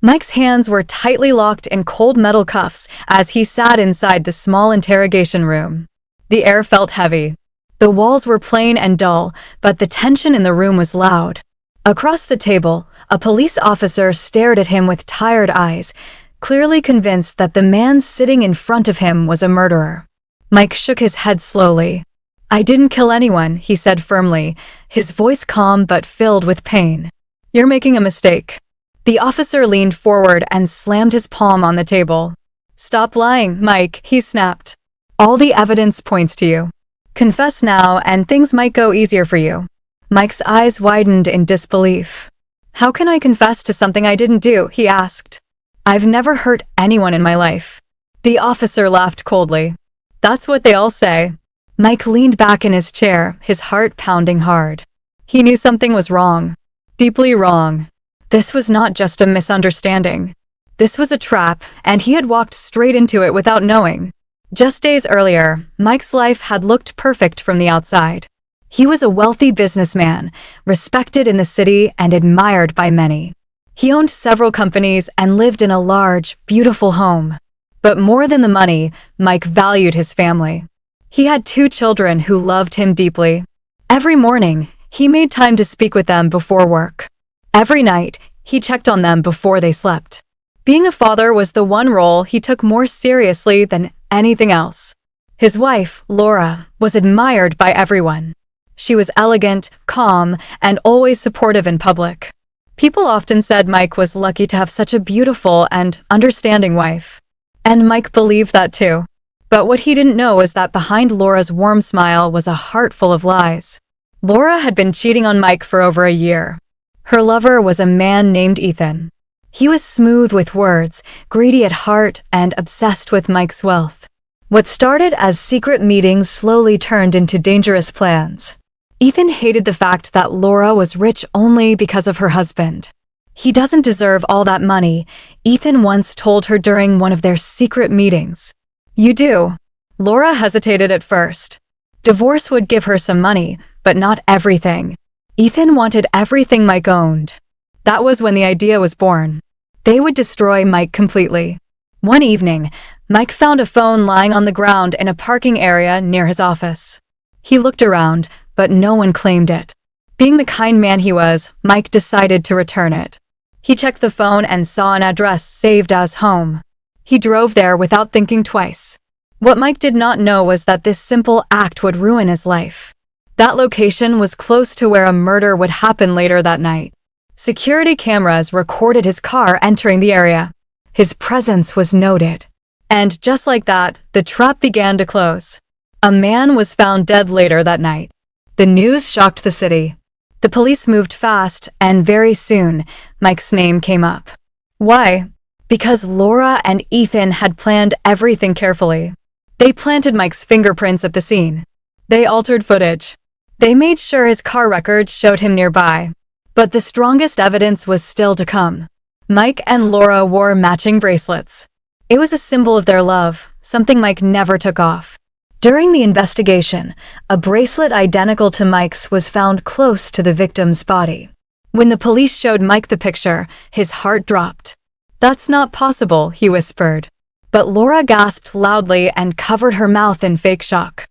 Mike's hands were tightly locked in cold metal cuffs as he sat inside the small interrogation room. The air felt heavy. The walls were plain and dull, but the tension in the room was loud. Across the table, a police officer stared at him with tired eyes, clearly convinced that the man sitting in front of him was a murderer. Mike shook his head slowly. "I didn't kill anyone," he said firmly, his voice calm but filled with pain. "You're making a mistake." The officer leaned forward and slammed his palm on the table. "Stop lying, Mike," he snapped. "All the evidence points to you. Confess now and things might go easier for you." Mike's eyes widened in disbelief. "How can I confess to something I didn't do?" he asked. "I've never hurt anyone in my life." The officer laughed coldly. "That's what they all say." Mike leaned back in his chair, his heart pounding hard. He knew something was wrong. Deeply wrong. This was not just a misunderstanding. This was a trap, and he had walked straight into it without knowing. Just days earlier, Mike's life had looked perfect from the outside. He was a wealthy businessman, respected in the city and admired by many. He owned several companies and lived in a large, beautiful home. But more than the money, Mike valued his family. He had 2 children who loved him deeply. Every morning, he made time to speak with them before work. Every night, he checked on them before they slept. Being a father was the one role he took more seriously than anything else. His wife, Laura, was admired by everyone. She was elegant, calm, and always supportive in public. People often said Mike was lucky to have such a beautiful and understanding wife. And Mike believed that too. But what he didn't know was that behind Laura's warm smile was a heart full of lies. Laura had been cheating on Mike for over a year. Her lover was a man named Ethan. He was smooth with words, greedy at heart, and obsessed with Mike's wealth. What started as secret meetings slowly turned into dangerous plans. Ethan hated the fact that Laura was rich only because of her husband. "He doesn't deserve all that money," Ethan once told her during one of their secret meetings. "You do." Laura hesitated at first. Divorce would give her some money, but not everything. Ethan wanted everything Mike owned. That was when the idea was born. They would destroy Mike completely. One evening, Mike found a phone lying on the ground in a parking area near his office. He looked around, but no one claimed it. Being the kind man he was, Mike decided to return it. He checked the phone and saw an address saved as home. He drove there without thinking twice. What Mike did not know was that this simple act would ruin his life. That location was close to where a murder would happen later that night. Security cameras recorded his car entering the area. His presence was noted. And just like that, the trap began to close. A man was found dead later that night. The news shocked the city. The police moved fast, and very soon, Mike's name came up. Why? Because Laura and Ethan had planned everything carefully. They planted Mike's fingerprints at the scene. They altered footage. They made sure his car records showed him nearby. But the strongest evidence was still to come. Mike and Laura wore matching bracelets. It was a symbol of their love, something Mike never took off. During the investigation, a bracelet identical to Mike's was found close to the victim's body. When the police showed Mike the picture, his heart dropped. "That's not possible," he whispered. But Laura gasped loudly and covered her mouth in fake shock.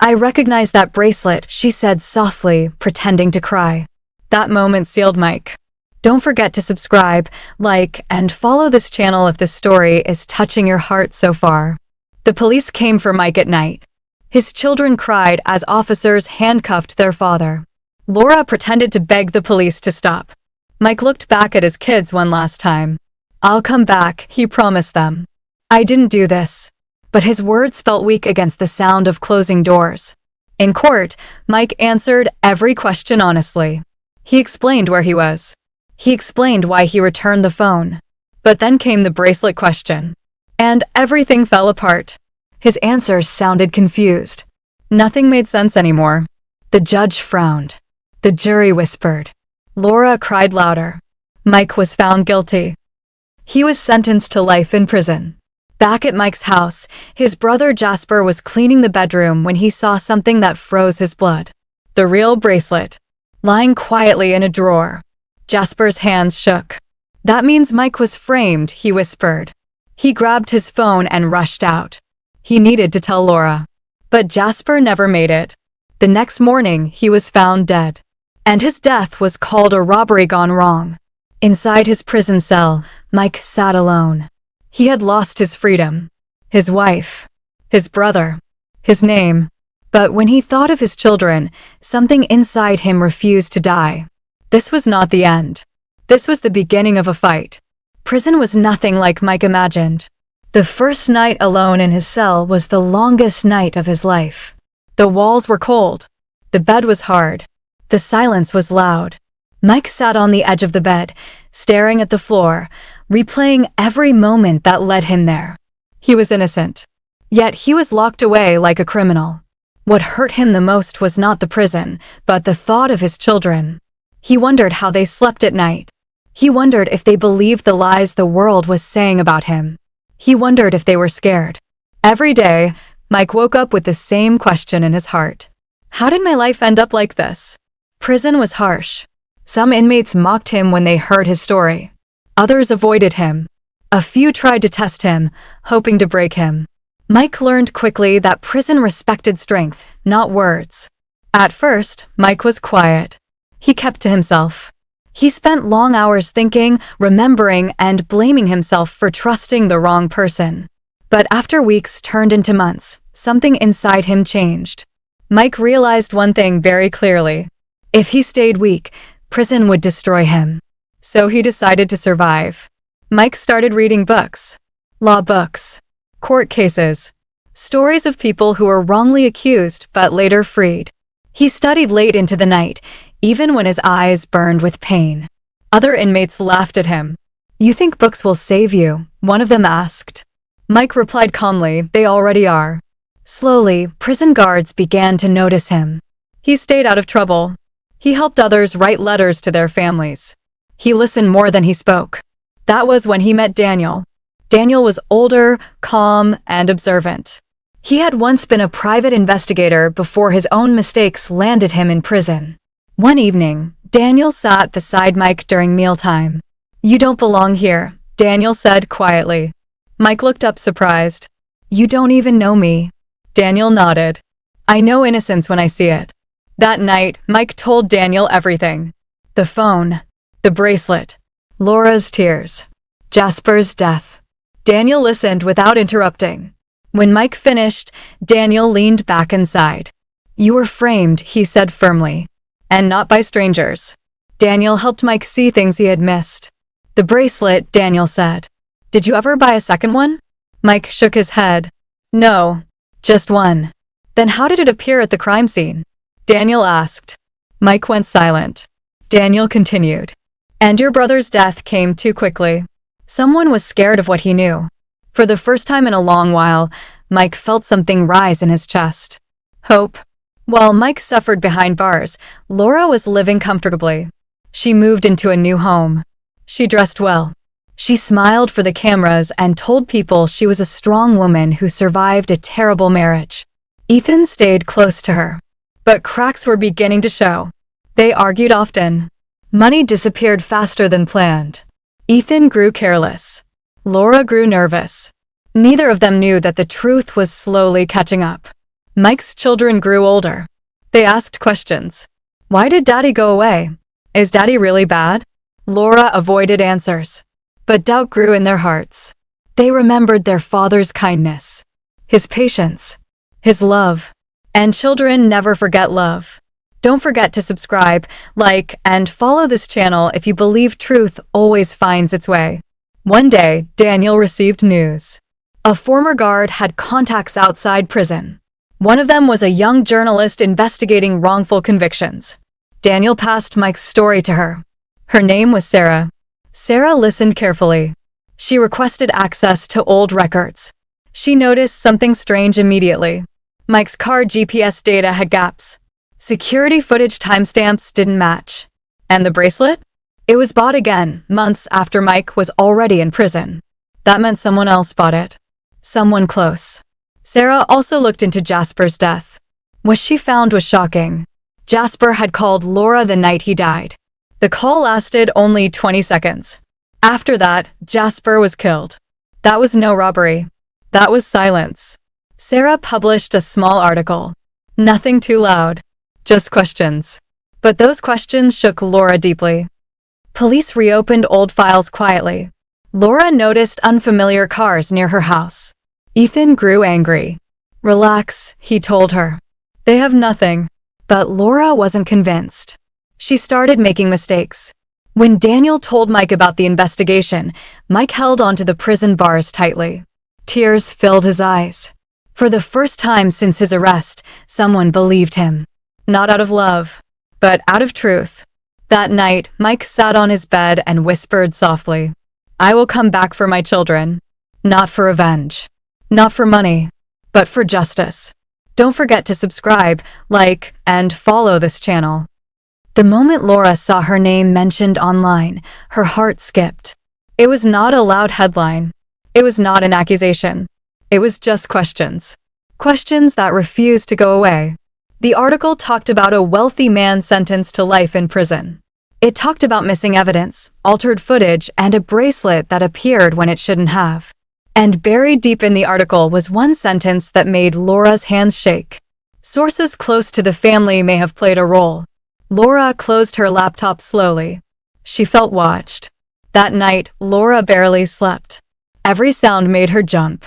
I recognize that bracelet," she said softly, pretending to cry. That moment sealed Mike. Don't forget to subscribe, like, and follow this channel if this story is touching your heart so far. The police came for Mike at night. His children cried as officers handcuffed their father. Laura pretended to beg the police to stop. Mike looked back at his kids one last time. "I'll come back," he promised them. "I didn't do this." But his words felt weak against the sound of closing doors. In court, Mike answered every question honestly. He explained where he was. He explained why he returned the phone. But then came the bracelet question. And everything fell apart. His answers sounded confused. Nothing made sense anymore. The judge frowned. The jury whispered. Laura cried louder. Mike was found guilty. He was sentenced to life in prison. Back at Mike's house, his brother Jasper was cleaning the bedroom when he saw something that froze his blood. The real bracelet, lying quietly in a drawer. Jasper's hands shook. That means Mike was framed, he whispered. He grabbed his phone and rushed out. He needed to tell Laura. But Jasper never made it. The next morning, he was found dead. And his death was called a robbery gone wrong. Inside his prison cell, Mike sat alone. He had lost his freedom, his wife, his brother, his name. But when he thought of his children, something inside him refused to die. This was not the end. This was the beginning of a fight. Prison was nothing like Mike imagined. The first night alone in his cell was the longest night of his life. The walls were cold. The bed was hard. The silence was loud. Mike sat on the edge of the bed, staring at the floor, replaying every moment that led him there. He was innocent. Yet he was locked away like a criminal. What hurt him the most was not the prison, but the thought of his children. He wondered how they slept at night. He wondered if they believed the lies the world was saying about him. He wondered if they were scared. Every day, Mike woke up with the same question in his heart. How did my life end up like this? Prison was harsh. Some inmates mocked him when they heard his story. Others avoided him. A few tried to test him, hoping to break him. Mike learned quickly that prison respected strength, not words. At first, Mike was quiet. He kept to himself. He spent long hours thinking, remembering, and blaming himself for trusting the wrong person. But after weeks turned into months, something inside him changed. Mike realized one thing very clearly. If he stayed weak, prison would destroy him. So he decided to survive. Mike started reading books. Law books. Court cases. Stories of people who were wrongly accused but later freed. He studied late into the night, even when his eyes burned with pain. Other inmates laughed at him. "You think books will save you?" one of them asked. Mike replied calmly, "They already are." Slowly, prison guards began to notice him. He stayed out of trouble. He helped others write letters to their families. He listened more than he spoke. That was when he met Daniel. Daniel was older, calm, and observant. He had once been a private investigator before his own mistakes landed him in prison. One evening, Daniel sat beside Mike during mealtime. "You don't belong here," Daniel said quietly. Mike looked up surprised. "You don't even know me." Daniel nodded. "I know innocence when I see it." That night, Mike told Daniel everything. The phone, the bracelet, Laura's tears, Jasper's death. Daniel listened without interrupting. When Mike finished, Daniel leaned back inside. "You were framed," he said firmly. "And not by strangers." Daniel helped Mike see things he had missed. "The bracelet," Daniel said. "Did you ever buy a second one?" Mike shook his head. "No, just one." "Then how did it appear at the crime scene?" Daniel asked. Mike went silent. Daniel continued. "And your brother's death came too quickly. Someone was scared of what he knew." For the first time in a long while, Mike felt something rise in his chest. Hope. While Mike suffered behind bars, Laura was living comfortably. She moved into a new home. She dressed well. She smiled for the cameras and told people she was a strong woman who survived a terrible marriage. Ethan stayed close to her. But cracks were beginning to show. They argued often. Money disappeared faster than planned. Ethan grew careless. Laura grew nervous. Neither of them knew that the truth was slowly catching up. Mike's children grew older. They asked questions. Why did Daddy go away? Is Daddy really bad? Laura avoided answers. But doubt grew in their hearts. They remembered their father's kindness, his patience, his love. And children never forget love. Don't forget to subscribe, like, and follow this channel if you believe truth always finds its way. One day, Daniel received news. A former guard had contacts outside prison. One of them was a young journalist investigating wrongful convictions. Daniel passed Mike's story to her. Her name was Sarah. Sarah listened carefully. She requested access to old records. She noticed something strange immediately. Mike's car GPS data had gaps. Security footage timestamps didn't match. And the bracelet? It was bought again, months after Mike was already in prison. That meant someone else bought it. Someone close. Sarah also looked into Jasper's death. What she found was shocking. Jasper had called Laura the night he died. The call lasted only 20 seconds. After that, Jasper was killed. That was no robbery. That was silence. Sarah published a small article. Nothing too loud. Just questions. But those questions shook Laura deeply. Police reopened old files quietly. Laura noticed unfamiliar cars near her house. Ethan grew angry. Relax, he told her. They have nothing. But Laura wasn't convinced. She started making mistakes. When Daniel told Mike about the investigation, Mike held onto the prison bars tightly. Tears filled his eyes. For the first time since his arrest, someone believed him. Not out of love, but out of truth. That night, Mike sat on his bed and whispered softly, "I will come back for my children. Not for revenge. Not for money, but for justice." Don't forget to subscribe, like, and follow this channel. The moment Laura saw her name mentioned online, her heart skipped. It was not a loud headline. It was not an accusation. It was just questions. Questions that refused to go away. The article talked about a wealthy man sentenced to life in prison. It talked about missing evidence, altered footage, and a bracelet that appeared when it shouldn't have. And buried deep in the article was one sentence that made Laura's hands shake. Sources close to the family may have played a role. Laura closed her laptop slowly. She felt watched. That night, Laura barely slept. Every sound made her jump.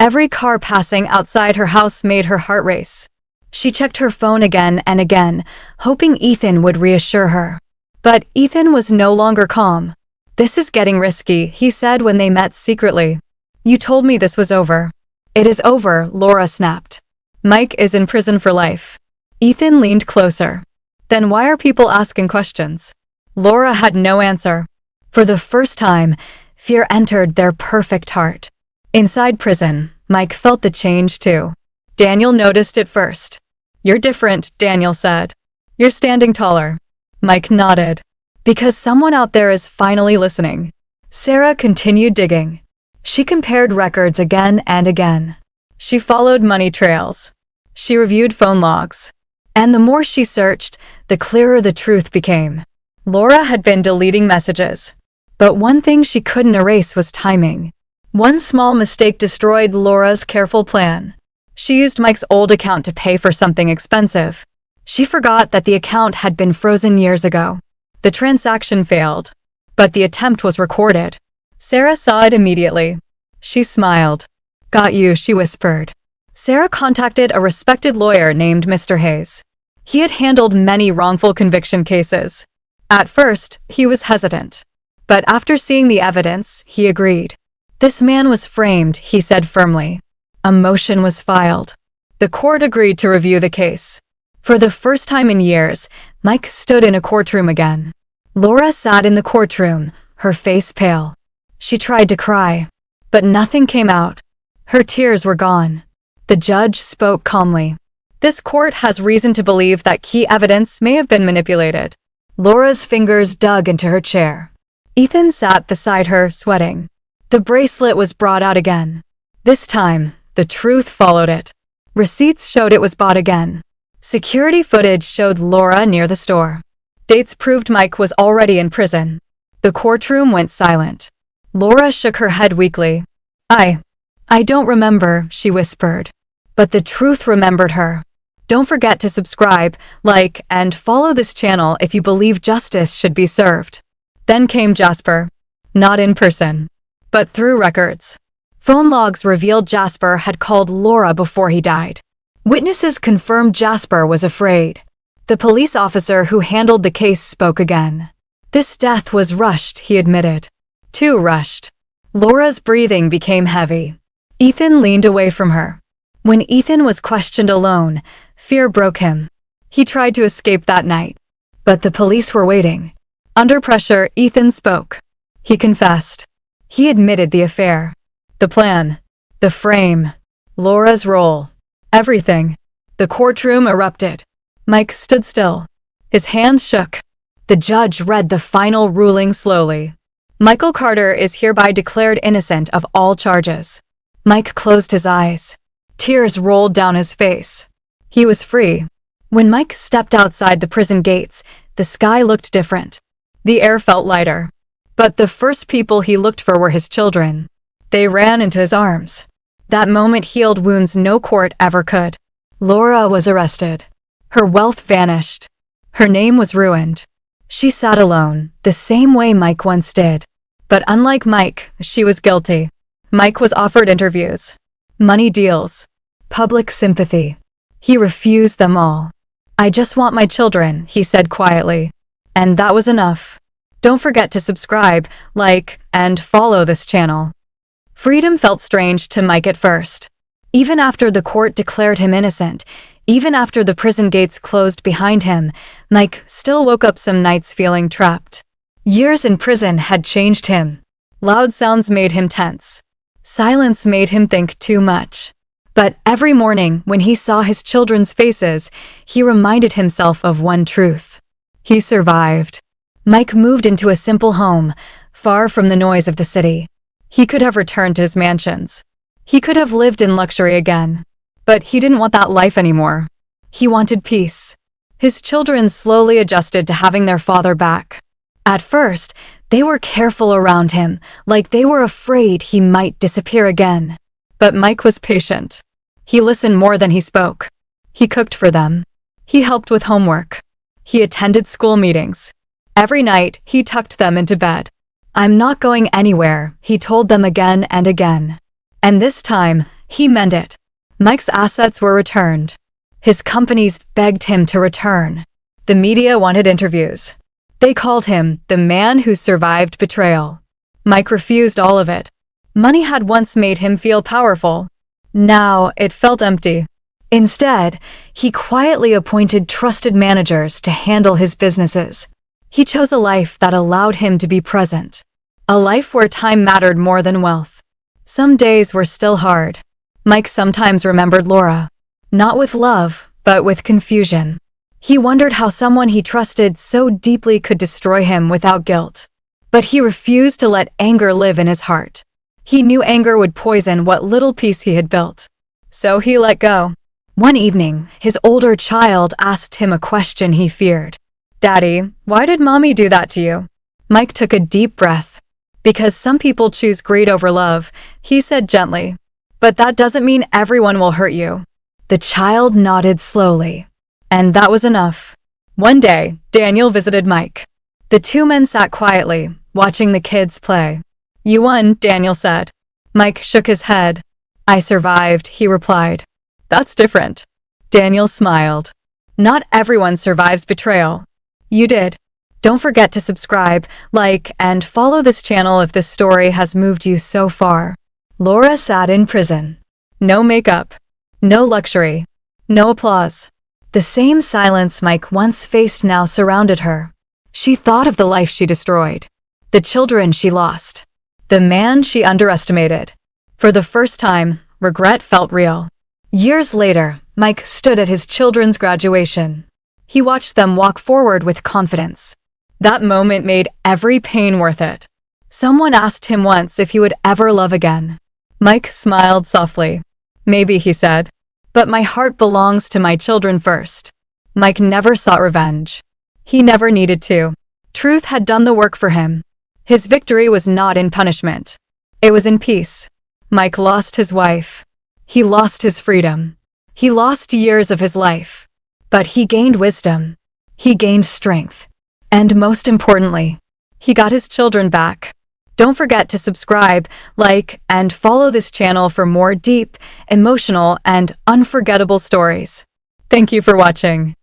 Every car passing outside her house made her heart race. She checked her phone again and again, hoping Ethan would reassure her. But Ethan was no longer calm. "This is getting risky," he said when they met secretly. "You told me this was over." "It is over," Laura snapped. "Mike is in prison for life." Ethan leaned closer. "Then why are people asking questions?" Laura had no answer. For the first time, fear entered their perfect heart. Inside prison, Mike felt the change too. Daniel noticed it first. "You're different," Daniel said. "You're standing taller." Mike nodded. "Because someone out there is finally listening." Sarah continued digging. She compared records again and again. She followed money trails. She reviewed phone logs. And the more she searched, the clearer the truth became. Laura had been deleting messages. But one thing she couldn't erase was timing. One small mistake destroyed Laura's careful plan. She used Mike's old account to pay for something expensive. She forgot that the account had been frozen years ago. The transaction failed. But the attempt was recorded. Sarah saw it immediately. She smiled. "Got you," she whispered. Sarah contacted a respected lawyer named Mr. Hayes. He had handled many wrongful conviction cases. At first, he was hesitant. But after seeing the evidence, he agreed. "This man was framed," he said firmly. A motion was filed. The court agreed to review the case. For the first time in years, Mike stood in a courtroom again. Laura sat in the courtroom, her face pale. She tried to cry, but nothing came out. Her tears were gone. The judge spoke calmly. "This court has reason to believe that key evidence may have been manipulated." Laura's fingers dug into her chair. Ethan sat beside her, sweating. The bracelet was brought out again. This time, the truth followed it. Receipts showed it was bought again. Security footage showed Laura near the store. Dates proved Mike was already in prison. The courtroom went silent. Laura shook her head weakly. I don't remember," she whispered. But the truth remembered her. Don't forget to subscribe, like, and follow this channel if you believe justice should be served. Then came Jasper. Not in person, but through records. Phone logs revealed Jasper had called Laura before he died. Witnesses confirmed Jasper was afraid. The police officer who handled the case spoke again. "This death was rushed," he admitted. Too rushed. Laura's breathing became heavy. Ethan leaned away from her. When Ethan was questioned alone, fear broke him. He tried to escape that night. But the police were waiting. Under pressure, Ethan spoke. He confessed. He admitted the affair. The plan. The frame. Laura's role. Everything. The courtroom erupted. Mike stood still. His hands shook. The judge read the final ruling slowly. Michael Carter is hereby declared innocent of all charges. Mike closed his eyes. Tears rolled down his face. He was free. When Mike stepped outside the prison gates, the sky looked different. The air felt lighter. But the first people he looked for were his children. They ran into his arms. That moment healed wounds no court ever could. Laura was arrested. Her wealth vanished. Her name was ruined. She sat alone, the same way Mike once did. But unlike Mike, she was guilty. Mike was offered interviews, money deals, public sympathy. He refused them all. "I just want my children," he said quietly. And that was enough. Don't forget to subscribe, like, and follow this channel. Freedom felt strange to Mike at first. Even after the court declared him innocent, even after the prison gates closed behind him, Mike still woke up some nights feeling trapped. Years in prison had changed him. Loud sounds made him tense. Silence made him think too much. But every morning, when he saw his children's faces, he reminded himself of one truth. He survived. Mike moved into a simple home, far from the noise of the city. He could have returned to his mansions. He could have lived in luxury again. But he didn't want that life anymore. He wanted peace. His children slowly adjusted to having their father back. At first, they were careful around him, like they were afraid he might disappear again. But Mike was patient. He listened more than he spoke. He cooked for them. He helped with homework. He attended school meetings. Every night, he tucked them into bed. "I'm not going anywhere," he told them again and again. And this time, he meant it. Mike's assets were returned. His companies begged him to return. The media wanted interviews. They called him the man who survived betrayal. Mike refused all of it. Money had once made him feel powerful. Now it felt empty. Instead, he quietly appointed trusted managers to handle his businesses. He chose a life that allowed him to be present. A life where time mattered more than wealth. Some days were still hard. Mike sometimes remembered Laura. Not with love, but with confusion. He wondered how someone he trusted so deeply could destroy him without guilt. But he refused to let anger live in his heart. He knew anger would poison what little peace he had built. So he let go. One evening, his older child asked him a question he feared. "Daddy, why did Mommy do that to you?" Mike took a deep breath. "Because some people choose greed over love," he said gently. "But that doesn't mean everyone will hurt you." The child nodded slowly. And that was enough. One day, Daniel visited Mike. The two men sat quietly, watching the kids play. "You won," Daniel said. Mike shook his head. "I survived," he replied. "That's different." Daniel smiled. "Not everyone survives betrayal. You did." Don't forget to subscribe, like, and follow this channel if this story has moved you so far. Laura sat in prison. No makeup. No luxury. No applause. The same silence Mike once faced now surrounded her. She thought of the life she destroyed. The children she lost. The man she underestimated. For the first time, regret felt real. Years later, Mike stood at his children's graduation. He watched them walk forward with confidence. That moment made every pain worth it. Someone asked him once if he would ever love again. Mike smiled softly. "Maybe," he said. "But my heart belongs to my children first." Mike never sought revenge. He never needed to. Truth had done the work for him. His victory was not in punishment. It was in peace. Mike lost his wife. He lost his freedom. He lost years of his life. But he gained wisdom. He gained strength. And most importantly, he got his children back. Don't forget to subscribe, like, and follow this channel for more deep, emotional, and unforgettable stories. Thank you for watching.